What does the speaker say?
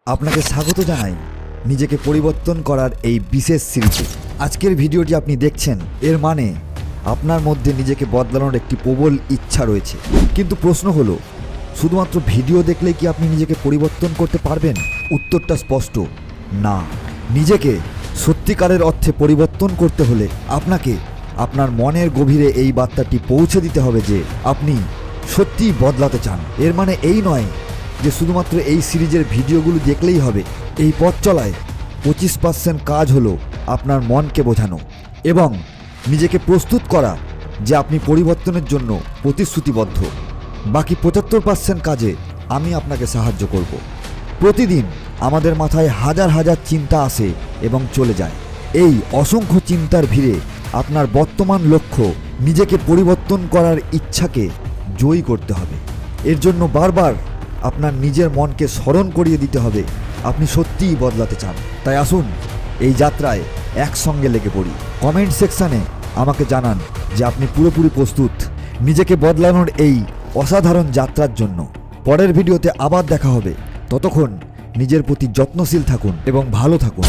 আপনাকে স্বাগত জানাই নিজেকে পরিবর্তন করার এই বিশেষ সিরিজে। আজকের ভিডিওটি আপনি দেখছেন, এর মানে আপনার মধ্যে নিজেকে বদলানোর একটি প্রবল ইচ্ছা রয়েছে। কিন্তু প্রশ্ন হলো, শুধুমাত্র ভিডিও দেখলেই কি আপনি নিজেকে পরিবর্তন করতে পারবেন? উত্তরটা স্পষ্ট, না। নিজেকে সত্যিকারের অর্থে পরিবর্তন করতে হলে আপনাকে আপনার মনের গভীরে এই বার্তাটি পৌঁছে দিতে হবে যে আপনি সত্যিই বদলাতে চান। এর মানে এই নয় যে শুধুমাত্র এই সিরিজের ভিডিওগুলো দেখলেই হবে। এই পথ চলায় 25% কাজ হলো আপনার মনকে বোঝানো এবং নিজেকে প্রস্তুত করা যে আপনি পরিবর্তনের জন্য প্রতিশ্রুতিবদ্ধ। বাকি 75% কাজে আমি আপনাকে সাহায্য করব। প্রতিদিন আমাদের মাথায় হাজার হাজার চিন্তা আসে এবং চলে যায়। এই অসংখ্য চিন্তার ভিড়ে আপনার বর্তমান লক্ষ্য নিজেকে পরিবর্তন করার ইচ্ছাকে জয়ী করতে হবে। এর জন্য বারবার আপনার নিজের মনকে স্মরণ করিয়ে দিতে হবে আপনি সত্যিই বদলাতে চান। তাই আসুন এই যাত্রায় একসঙ্গে লেগে পড়ি। কমেন্ট সেকশানে আমাকে জানান যে আপনি পুরোপুরি প্রস্তুত নিজেকে বদলানোর এই অসাধারণ যাত্রার জন্য। পরের ভিডিওতে আবার দেখা হবে। ততক্ষণ নিজের প্রতি যত্নশীল থাকুন এবং ভালো থাকুন।